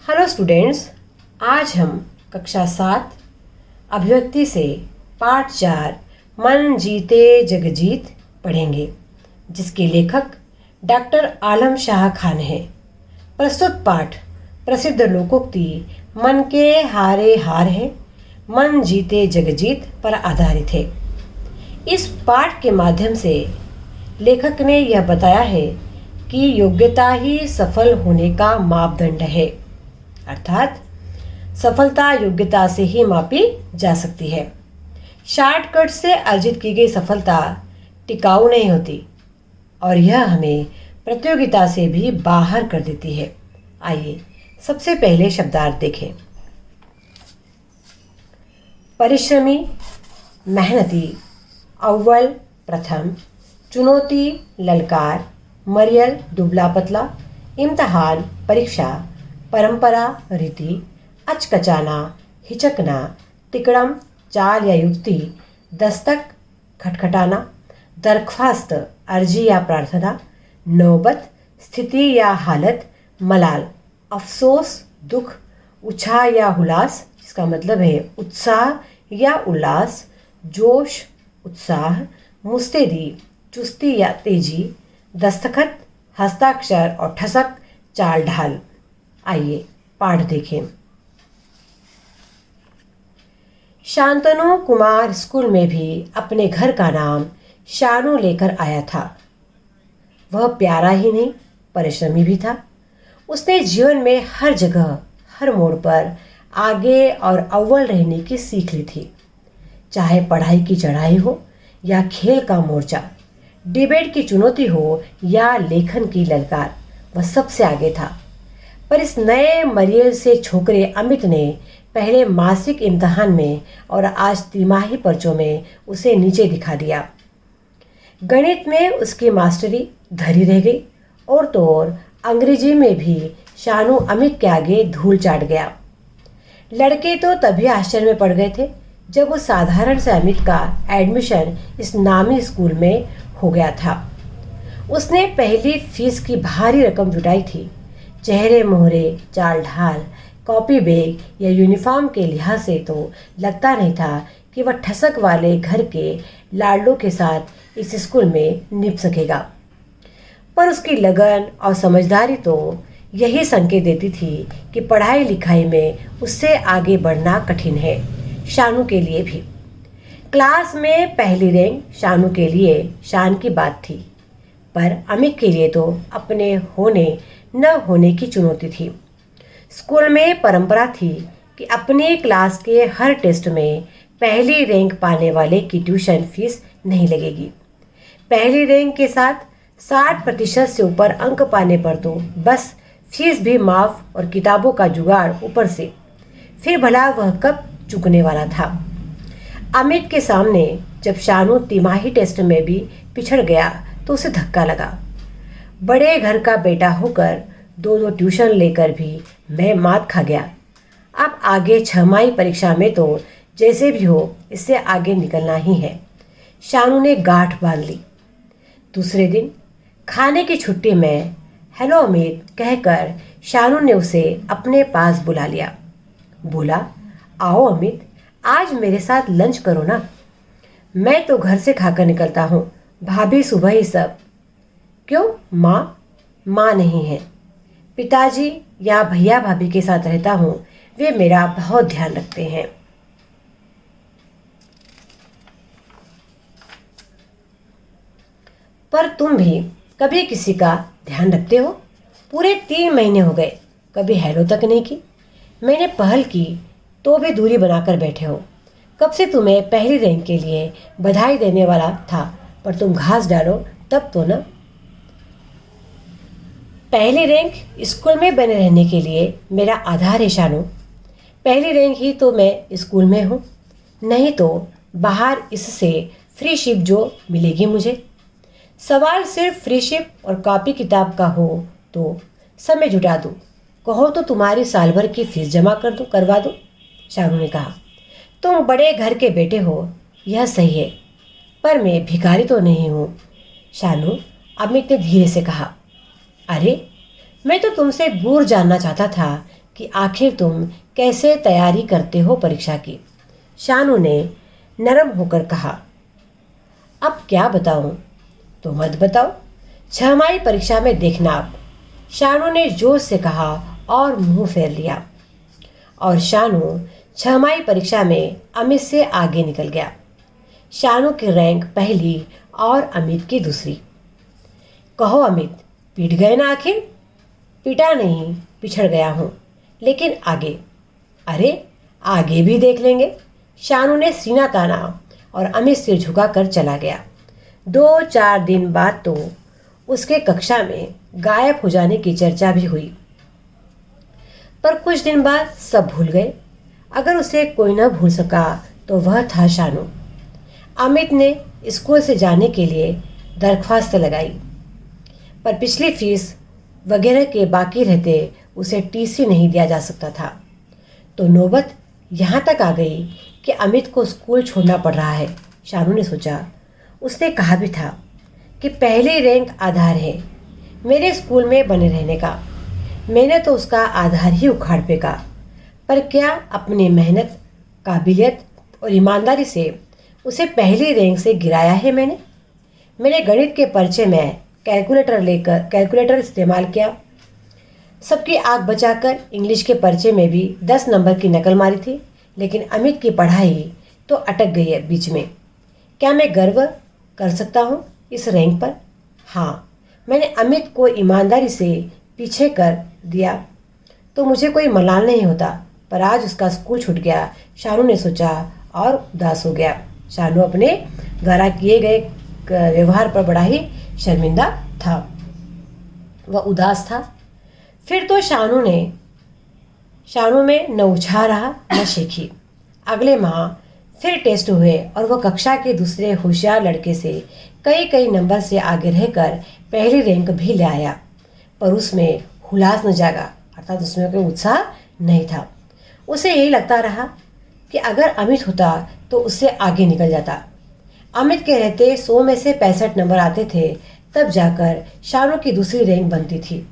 Hello students, आज हम कक्षा 7 अभिव्यक्ति से पाठ 4 मन जीते जग जीत पढ़ेंगे, जिसके लेखक डॉक्टर आलम शाह खान हैं। प्रस्तुत पाठ प्रसिद्ध लोकोक्ति मन के हारे हार है, मन जीते जग जीत पर आधारित है। इस पाठ के माध्यम से लेखक ने यह बताया है कि योग्यता ही सफल होने का मापदंड है, अर्थात सफलता योग्यता से ही मापी जा सकती है। शॉर्टकट से अर्जित की गई सफलता टिकाऊ नहीं होती और यह हमें प्रतियोगिता से भी बाहर कर देती है। आइए सबसे पहले शब्दार्थ देखें। परिश्रमी, मेहनती, अव्वल, प्रथम, चुनौती, ललकार, मरियल, दुबला पतला, इम्तिहान, परीक्षा, परंपरा, रीति, अचकचाना, हिचकना, तिकड़म, चाल या युक्ति, दस्तक, खटखटाना, दरख्वास्त, अर्जी या प्रार्थना, नौबत, स्थिति या हालत, मलाल, अफसोस, दुख, उछा या हुलास, इसका मतलब है उत्साह या उल्लास, जोश, उत्साह, मुस्तैदी, चुस्ती या तेजी, दस्तखत, हस्ताक्षर और ठसक, चाल ढाल। आइए पाठ देखें। शांतनु कुमार स्कूल में भी अपने घर का नाम शानू लेकर आया था। वह प्यारा ही नहीं, परिश्रमी भी था। उसने जीवन में हर जगह, हर मोड़ पर आगे और अव्वल रहने की सीख ली थी। चाहे पढ़ाई की चढ़ाई हो या खेल का मोर्चा, डिबेट की चुनौती हो या लेखन की ललकार, वह सबसे आगे था। पर इस नए मरियल से छोकरे अमित ने पहले मासिक इम्तिहान में और आज तिमाही पर्चों में उसे नीचे दिखा दिया। गणित में उसकी मास्टरी धरी रह गई और तो और अंग्रेजी में भी शानू अमित के आगे धूल चाट गया। लड़के तो तभी आश्चर्य में पड़ गए थे जब उस साधारण से अमित का एडमिशन इस नामी स्कूल में हो गया था। उसने पहली फीस की भारी रकम जुटाई थी। चेहरे मोहरे, चाल ढाल, कॉपी बैग या यूनिफॉर्म के लिहाज से तो लगता नहीं था कि वह ठसक वाले घर के लाडलों के साथ इस स्कूल में निभ सकेगा। पर उसकी लगन और समझदारी तो यही संकेत देती थी कि पढ़ाई लिखाई में उससे आगे बढ़ना कठिन है, शानू के लिए भी। क्लास में पहली रैंक शानू के लिए शान की बात थी, पर अमित के लिए तो अपने होने न होने की चुनौती थी। स्कूल में परंपरा थी कि अपने क्लास के हर टेस्ट में पहली रैंक पाने वाले की ट्यूशन फीस नहीं लगेगी। पहली रैंक के साथ 60% से ऊपर अंक पाने पर तो बस फीस भी माफ और किताबों का जुगाड़ ऊपर से। फिर भला वह कब चुकने वाला था। अमित के सामने जब शानू तिमाही टेस्ट में भी पिछड़ गया तो उसे धक्का लगा। बड़े घर का बेटा होकर 2 ट्यूशन लेकर भी मैं मात खा गया। अब आगे 6 परीक्षा में तो जैसे भी हो इससे आगे निकलना ही है। शानू ने गांठ बांध ली। दूसरे दिन खाने की छुट्टी में हेलो अमित कहकर शानू ने उसे अपने पास बुला लिया। बोला, आओ अमित, आज मेरे साथ लंच करो ना। मैं तो घर से खाकर निकलता हूँ, भाभी सुबह ही सब। क्यों माँ? माँ नहीं है, पिताजी या भैया भाभी के साथ रहता हूँ, वे मेरा बहुत ध्यान रखते हैं। पर तुम भी कभी किसी का ध्यान रखते हो? पूरे 3 महीने हो गए, कभी हेलो तक नहीं की। मैंने पहल की तो भी दूरी बनाकर बैठे हो। कब से तुम्हें पहली रैंक के लिए बधाई देने वाला था, पर तुम घास डालो तब तो ना। पहली रैंक स्कूल में बने रहने के लिए मेरा आधार है शानू। पहली रैंक ही तो मैं स्कूल में हूँ, नहीं तो बाहर इससे फ्री शिप जो मिलेगी मुझे। सवाल सिर्फ फ्री शिप और कॉपी किताब का हो तो समय जुटा दूँ, कहो तो तुम्हारी साल भर की फीस जमा करवा दूँ। शानू ने कहा, तुम बड़े घर के बेटे हो, यह सही है, पर मैं भिखारी तो नहीं हूँ। शानू, अमित ने धीरे से कहा, अरे मैं तो तुमसे गुर जानना चाहता था कि आखिर तुम कैसे तैयारी करते हो परीक्षा की। शानू ने नरम होकर कहा। अब क्या बताऊं? तो मत बताओ, छमाही परीक्षा में देखना आप, शानू ने जोश से कहा और मुंह फेर लिया। और शानू छमाही परीक्षा में अमित से आगे निकल गया। शानू की रैंक पहली और अमित की दूसरी। कहो अमित, पीट गए ना आखिर? पिटा नहीं, पिछड़ गया हूँ, लेकिन आगे। अरे आगे भी देख लेंगे, शानू ने सीना ताना और अमित सिर झुकाकर चला गया। 2-4 दिन बाद तो उसके कक्षा में गायब हो जाने की चर्चा भी हुई, पर कुछ दिन बाद सब भूल गए। अगर उसे कोई न भूल सका तो वह था शानू। अमित ने स्कूल से जाने के लिए दरख्वास्त लगाई, पर पिछली फीस वगैरह के बाकी रहते उसे टीसी नहीं दिया जा सकता था। तो नौबत यहाँ तक आ गई कि अमित को स्कूल छोड़ना पड़ रहा है। शानू ने सोचा, उसने कहा भी था कि पहली रैंक आधार है मेरे स्कूल में बने रहने का। मैंने तो उसका आधार ही उखाड़ फेंका, पर क्या अपनी मेहनत, काबिलियत और ईमानदारी से उसे पहली रैंक से गिराया है मैंने गणित के पर्चे में कैलकुलेटर इस्तेमाल किया। सबकी आंख बचाकर इंग्लिश के पर्चे में भी 10 नंबर की नकल मारी थी, लेकिन अमित की पढ़ाई तो अटक गई है बीच में। क्या मैं गर्व कर सकता हूँ इस रैंक पर? हाँ, मैंने अमित को ईमानदारी से पीछे कर दिया तो मुझे कोई मलाल नहीं होता, पर आज उसका स्कूल छूट गया, शानू ने सोचा और उदास हो गया। शानू अपने द्वारा किए गए व्यवहार पर बड़ा ही शर्मिंदा था, वह उदास था। फिर तो शानू में न उछाह रहा न शेखी। अगले माह फिर टेस्ट हुए और वह कक्षा के दूसरे होशियार लड़के से कई नंबर से आगे रहकर पहली रैंक भी ले आया, पर उसमें हुलास न जागा, अर्थात उसमें कोई उत्साह नहीं था। उसे यही लगता रहा कि अगर अमित होता तो उससे आगे निकल जाता। अमित के रहते 100 में से 65 नंबर आते थे, तब जाकर शानू की दूसरी रैंक बनती थी,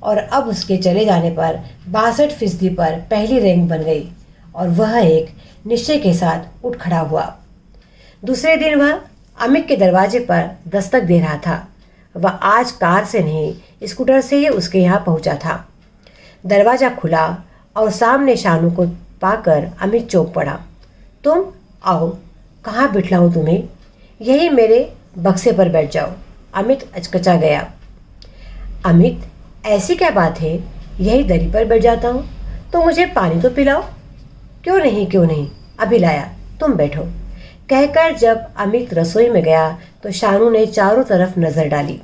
और अब उसके चले जाने पर 62% पर पहली रैंक बन गई और वह एक निश्चय के साथ उठ खड़ा हुआ। दूसरे दिन वह अमित के दरवाजे पर दस्तक दे रहा था। वह आज कार से नहीं, स्कूटर से ही उसके यहाँ पहुंचा था। दरवाजा खुला और सामने शानू को पाकर अमित चौंक पड़ा। तुम आओ, कहाँ बिठलाऊं तुम्हें? यही मेरे बक्से पर बैठ जाओ। अमित अचकचा गया। अमित, ऐसी क्या बात है, यही दरी पर बैठ जाता हूँ, तो मुझे पानी तो पिलाओ। क्यों नहीं, अभी लाया, तुम बैठो, कहकर जब अमित रसोई में गया तो शानू ने चारों तरफ नजर डाली।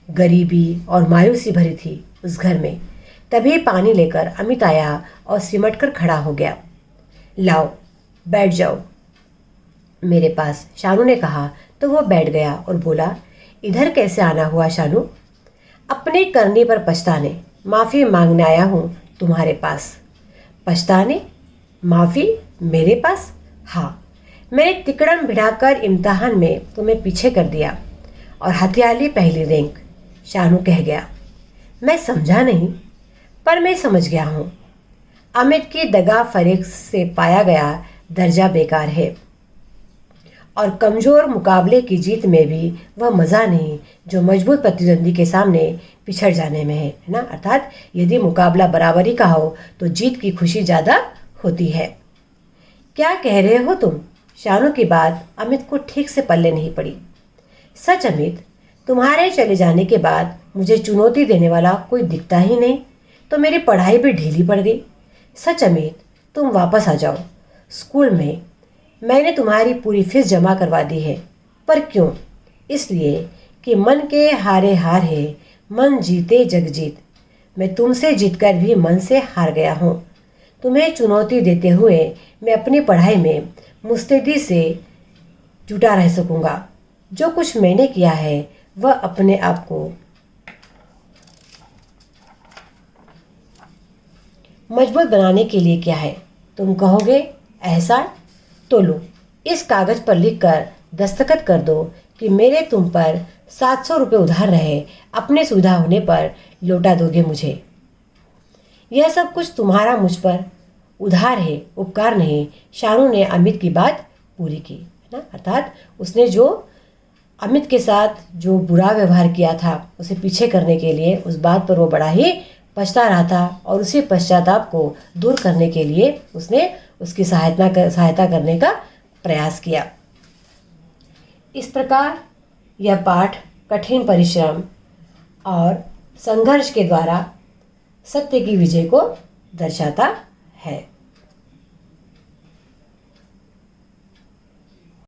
गरीबी और मायूसी भरी थी उस घर में। तभी पानी लेकर अमित आया और सिमट कर खड़ा हो गया। लाओ, बैठ जाओ मेरे पास, शानू ने कहा तो वह बैठ गया और बोला, इधर कैसे आना हुआ शानू? अपने करने पर पछताने, माफ़ी मांगने आया हूँ तुम्हारे पास। पछताने? माफ़ी मेरे पास? हाँ, मैंने तिकड़म भिड़ाकर इम्तहान में तुम्हें पीछे कर दिया और हथियाली पहली रैंक, शानू कह गया। मैं समझा नहीं, पर मैं समझ गया हूँ। अमित की दगा फरेब से पाया गया दर्जा बेकार है, और कमज़ोर मुकाबले की जीत में भी वह मज़ा नहीं जो मजबूत प्रतिद्वंदी के सामने पिछड़ जाने में है ना। अर्थात यदि मुकाबला बराबरी का हो तो जीत की खुशी ज़्यादा होती है। क्या कह रहे हो तुम? शानू की बात अमित को ठीक से पल्ले नहीं पड़ी। सच अमित, तुम्हारे चले जाने के बाद मुझे चुनौती देने वाला कोई दिखता ही नहीं, तो मेरी पढ़ाई भी ढीली पड़ गई। सच अमित, तुम वापस आ जाओ स्कूल में। मैंने तुम्हारी पूरी फीस जमा करवा दी है। पर क्यों? इसलिए कि मन के हारे हार है, मन जीते जग जीत। मैं तुमसे जीतकर भी मन से हार गया हूँ। तुम्हें चुनौती देते हुए मैं अपनी पढ़ाई में मुस्तैदी से जुटा रह सकूँगा। जो कुछ मैंने किया है वह अपने आप को मजबूत बनाने के लिए किया है। तुम कहोगे एहसान? तो लो, इस कागज़ पर लिखकर दस्तखत कर दो कि मेरे तुम पर 700 रुपये उधार रहे, अपने सुविधा होने पर लौटा दोगे मुझे। यह सब कुछ तुम्हारा मुझ पर उधार है, उपकार नहीं। शानू ने अमित की बात पूरी की, है ना। अर्थात उसने जो अमित के साथ जो बुरा व्यवहार किया था उसे पीछे करने के लिए उस बात पर वो बड़ा ही पछता रहा था और उसी पश्चाताप को दूर करने के लिए उसने उसकी सहायता करने का प्रयास किया। इस प्रकार यह पाठ कठिन परिश्रम और संघर्ष के द्वारा सत्य की विजय को दर्शाता है।